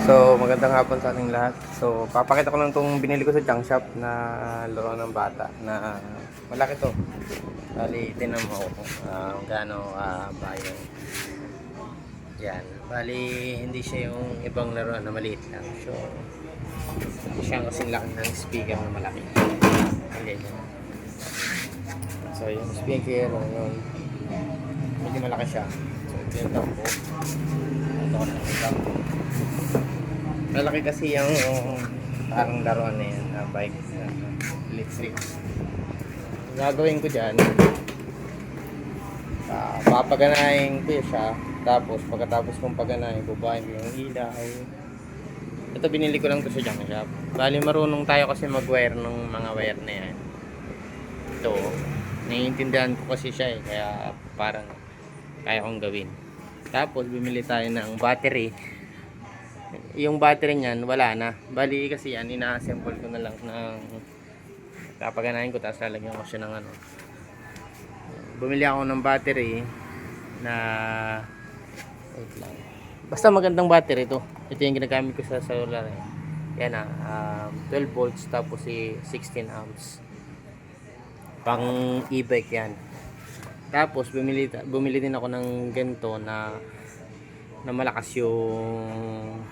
So, magandang hapon sa ating lahat. So, papakita ko lang itong binili ko sa junk shop na laro ng bata na malaki to. Bali, tinan mo kung gaano ba yung yan. Bali, hindi siya yung ibang laro na maliit lang. So, hindi siya kasing laki ng speaker na malaki. Hindi yan. So, yung speaker, yun, medyo malaki siya. So, ito yung tampo. Ito ko na yung tampo. Malaki kasi yung parang laruan na yan, bike, electric. Gagawin ko dyan, papaganahin ko siya, tapos pagkatapos kong paganahin, bubahin ko yung ilaw. Ito binili ko lang to sa junk shop. Bali marunong tayo kasi mag-wire ng mga wire na yan. Ito, naiintindihan ko kasi siya kaya parang kaya kong gawin. Tapos bumili tayo ng battery. Yung battery niyan wala na. Bali kasi yan ina-assemble ko na lang ng kapaganahin ko, tapos lalagyan ko siya ng ano. Bumili ako ng battery na wait lang. Basta magandang battery ito. Ito yung ginagamit ko sa solar eh. Yan 12 volts tapos 16 amps. Pang e-bike yan. Tapos bumili din ako ng ganito na malakas yung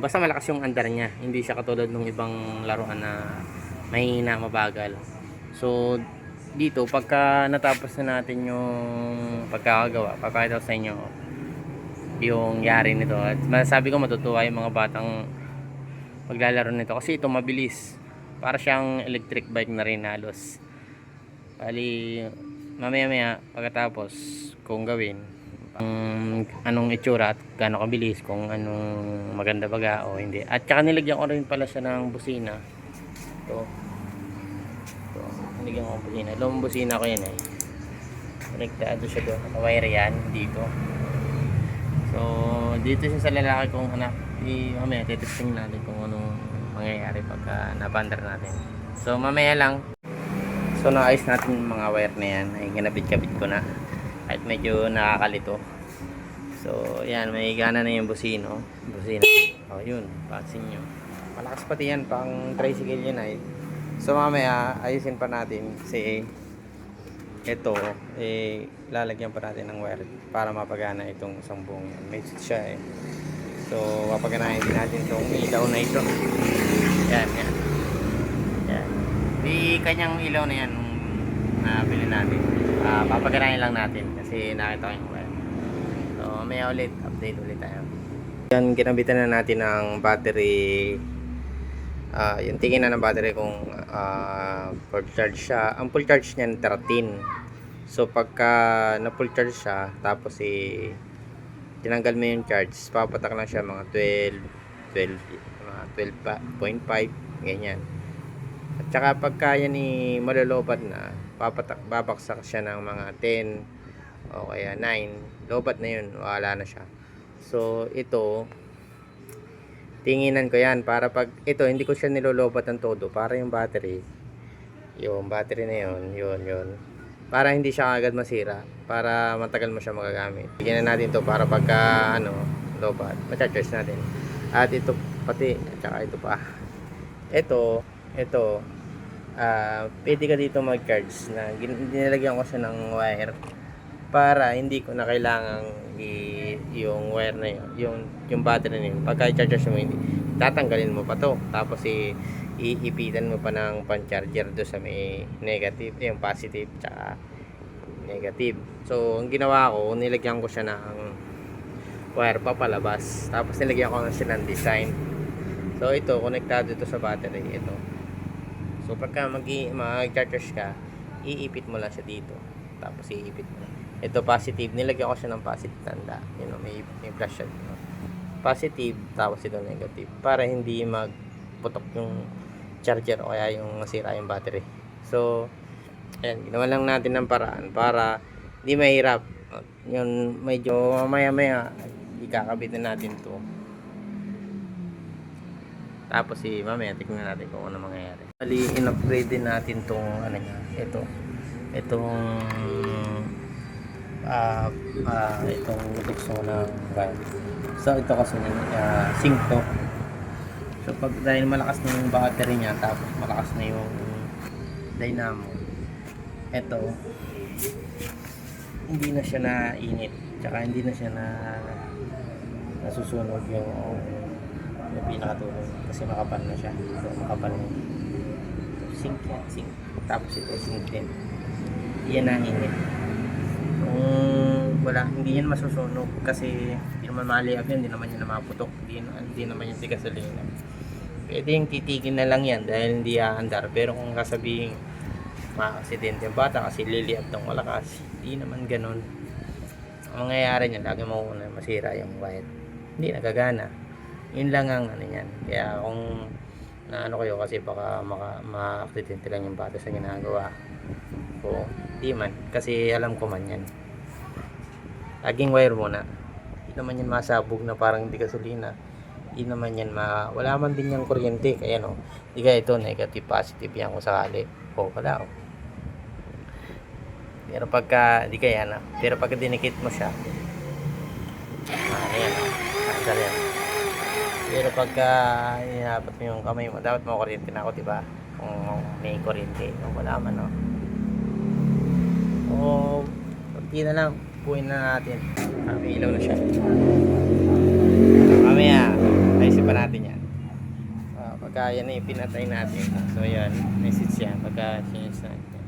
basta malakas yung andar niya, hindi siya katulad ng ibang laruan na mahina, mabagal. So dito pagka natapos na natin yung pagkakagawa, papakita ko sa inyo yung yari nito at masasabi ko matutuwa yung mga batang maglalaro nito kasi ito mabilis, para siyang electric bike na rin halos. Bali mamaya pagkatapos kung gawin anong itsura at gaano kabilis, kung anong maganda baga o hindi. At saka nilagyan ko rin pala siya ng busina. Ito nilagyan ko ng busina. Lumang busina ko yan konektado siya doon, wire yan dito. So dito siya sa lalaki kong anak. Mamaya titesting natin kung anong mangyayari pagka napandar natin. So mamaya lang. So naayos natin yung mga wire na yan, ay ginabit-kabit ko na kahit medyo nakakalito. So yan, may gana na yung busina. Oh yun, pansin nyo, malakas pati yan, pang tricycle yun ay. So mamaya ayusin pa natin kasi ito lalagyan pa natin ng wire para mapagana itong isang buong yan. May switch siya so papaganahin din natin itong ilaw na ito. Yan. Di kanyang ilaw na yan na bili natin. Papaganahin lang natin kasi nakita ko yung wire. So mamaya ulit, update ulit tayo. Yan, ginabitan na natin ng battery. Yung tingin na ng battery kung full charge siya. Ang full charge niyan 13. So pagka na full charge siya, tapos tinanggal mo yung charge, papatak lang siya mga 12.5 ganyan. At saka pagka yan malolobat na, babaksak siya ng mga 10 o kaya 9. Lobat na yun, wala na siya. So ito, tinginan ko yan para pag ito hindi ko siya nilolobat ng todo, para yung battery na yun, para hindi siya agad masira, para matagal mo siya magagamit. Bigyan na natin to para pagka lobat, ma-charge natin. At ito pati, at saka ito pa, ito pwede ka dito mag-charge na dinalagyan ko siya ng wire para hindi ko na kailangang yung wire na yun, yung battery na yun, pagka i-charge mo hindi tatanggalin mo pa to, tapos iipitan mo pa ng pan-charger do sa may negative, yung positive tsaka negative. So ang ginawa ko, nilagyan ko siya ng wire papalabas, tapos nilagyan ko na siya ng design. So ito, konektado ito sa battery ito. So pagka mag-charge ka, iipit mo lang siya dito, tapos iipit mo. Ito positive, nilagyan ko siya ng positive tanda. May flash siya. Positive, tapos ito negative, para hindi magputok yung charger o kaya yung masira yung battery. So ayan, ginawa lang natin ng paraan para hindi mahirap. Yun, medyo mamaya ikakabit na natin to. Tapos mamaya tignan natin kung ano mangyayari. Bali, in-upgrade din natin tong itong itong tukso ng van. So ito kasi sync to. So pag dahil malakas na yung battery niya tapos malakas na yung dynamo, ito hindi na siya nainit, tsaka hindi na siya nasusunog yung pinakatulong kasi makapal na siya. So makapal na sync yan, sync. Tapos ito sync din, yan na init. Wala, hindi yan masusunog kasi hindi naman maliab yan, hindi naman yan maputok, hindi naman yan di gasolina. Pwede yung titigin na lang yan dahil hindi aandar. Pero kung kasabihin ma-aksidente yung bata kasi liliab ng malakas, hindi naman ganun. Ang mangyayari niyan, lagi mauuna masira yung wire, hindi nagagana. Yun lang ang ano yan. Kaya kung naano kayo kasi baka ma-aksidente lang yung bata sa ginagawa o di man, kasi alam ko man yan. Laging wire muna, hindi naman yan masabog na parang di gasolina. Hindi naman yan wala man din yung kuryente. Kaya no, di kaya ito negative positive yan kung sakali. Wala. Pero pagka di kaya na, pero pagka dinikit mo siya, ayan, answer yan. Pero pagka inaabot mo yung kamay mo, dapat mo kuryente na ako, diba? Kung may kuryente, wala man, no? O konti na lang, buuin na natin. May ilaw na siya. Mamaya ayusin pa natin yan. Pagka yan ay pinatay natin, so yan, message yan. Pagka sinus natin,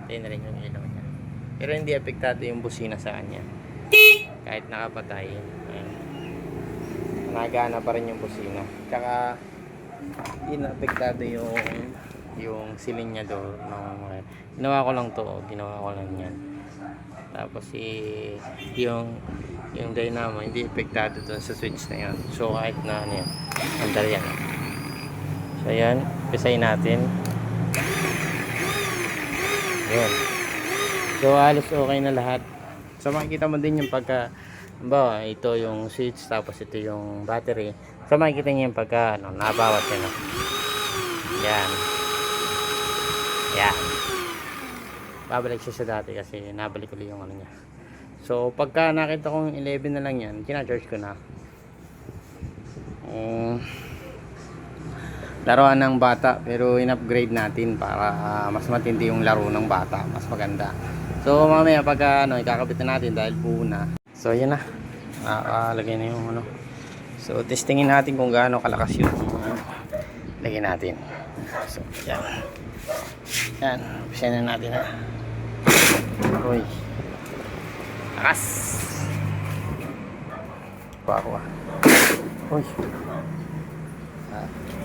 tayo na rin yung ilaw niya. Pero hindi apektado yung busina sa kanya kahit nakapatay. Ayan, nagana pa rin yung busina. Tsaka hindi na apektado yung silinyador ng ginawa ko lang to, ginawa ko lang yan. Tapos yung dynamo hindi apektado doon sa switch na yan. So kahit na ano yan, andar yan. So yan, pisayin natin. Yan. So halos okay na lahat. So makikita mo din yung pagka, halimbawa ito yung switch tapos ito yung battery. So makikita niyo yung pagka nabawas yan. Yan. Yan. Babalik siya sa dati kasi nabalik ulit yung ano niya. So pagka nakita kong 11 na lang yan, kina-charge ko na. Laruan ng bata pero in-upgrade natin para mas matindi yung laro ng bata, mas maganda. So mamaya pagka ikakabit na natin dahil buo na. So yan na. Lagay na yung ano. So testingin natin kung gaano kalakas yung lagay natin. So yan. Yan, umpisa na natin ha. Uy. Lakas. Kuha. Uy.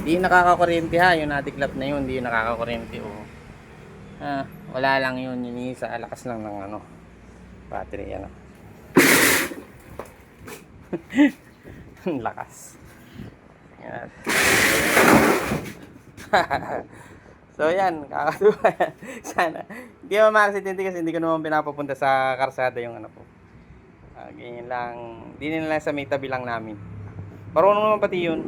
Hindi nakakakuryente ha, yung natiklap na yun, hindi nakakakuryente. Wala lang yun, yun sa lakas lang ng ano, battery ano. Lakas. Yan. So yan, kakatuwa yan. Sana hindi naman ma-accidente kasi hindi ko naman pinapapunta sa karsada yung ano po. Ganyan lang, hindi nila sa may tabi lang namin. Marunong naman pati yun.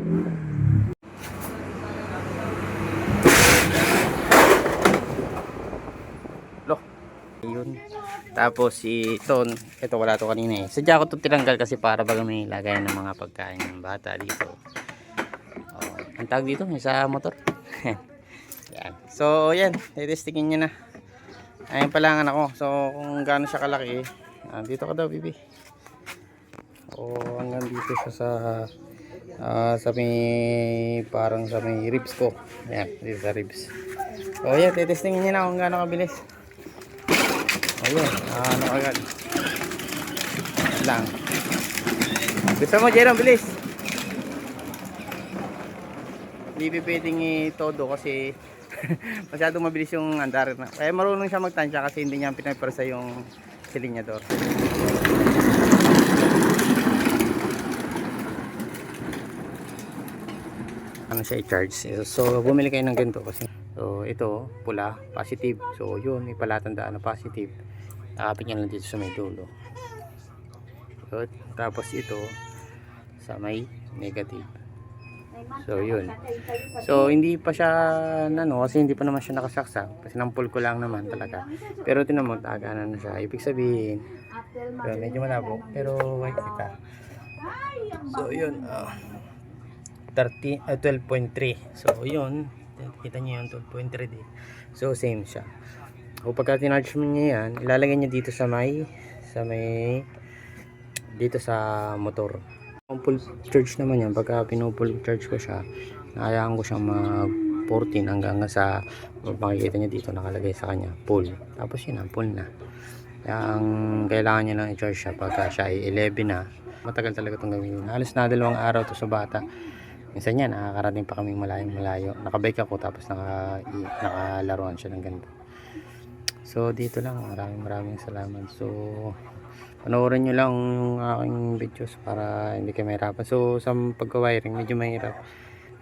Yun. Tapos ito wala to kanina eh. Sadya ko to tinanggal kasi para baga may lagay ng mga pagkain ng bata dito. Ang tawag dito sa motor. Yan. So yan, i-testingin niya na. Ayun pala ang anak ko. So kung gaano siya kalaki, dito ka daw bibi. Hanggang dito siya sa may parang sa may ribs ko. Yan, dito sa ribs. So yan, i-testingin niya na kung gaano kabilis. Ayun, ano agad lang. Gusto mo Jerome, bilis. Hindi pwedeng todo kasi masyadong mabilis yung andar na. Kaya marunong siya magtansya kasi hindi niya pinapersa yung silinyador. Ano siya i-charge. So bumili kayo ng ganito kasi so ito pula, positive. So yun, may palatandaan na positive. Nakapit niya lang dito sa may dulo. So, tapos ito sa may negative. So yun. So hindi pa siya kasi hindi pa naman siya nakasaksak. Kasi nampul ko lang naman talaga. Pero tinamot, agana na siya. Ibig sabihin, pero medyo malabo. Pero wait kita. So yun, 12.3. So yun, kita niyo yun, 12.3 din. So same siya. O pagka tinarge mo niya yan, ilalagay niya dito sa may dito sa motor. Kung full charge naman yan, pagka pinupull charge ko siya, nakayaan ko siyang mag 14 hanggang sa makikita niya dito nakalagay sa kanya full. Tapos yun na, full na. Kaya ang kailangan niya lang i-charge siya pagka siya ay 11 na. Matagal talaga itong gawin. Halos na 2 araw to sa bata. Minsan yan, nakakarating pa kaming malayo. Nakabike ako tapos nakalaruan siya ng ganito. So dito lang, maraming salamat. So panoorin nyo lang yung aking videos para hindi kayo mahirapan. So sa pagka-wiring medyo mahirap,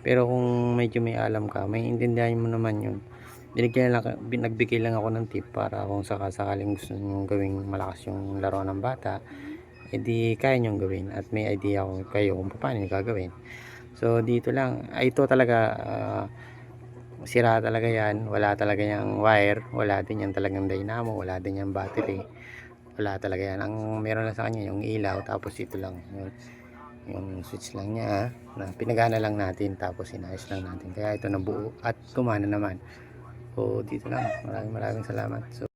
pero kung medyo may alam ka, may intindihan mo naman yun. Nagbigay lang ako ng tip para kung sakaling gusto nyo gawing malakas yung laro ng bata, edi kaya nyo gawin at may idea kayo kung paano nyo gagawin. So dito lang, ito talaga sira talaga yan, wala talaga yung wire, wala din yan talagang dynamo, wala din yung battery, wala talaga yan. Ang meron lang sa kanya yung ilaw, tapos ito lang yung switch lang niya na pinagana lang natin, tapos inayos lang natin, kaya ito nabuo at kumana naman. So dito lang, maraming salamat. So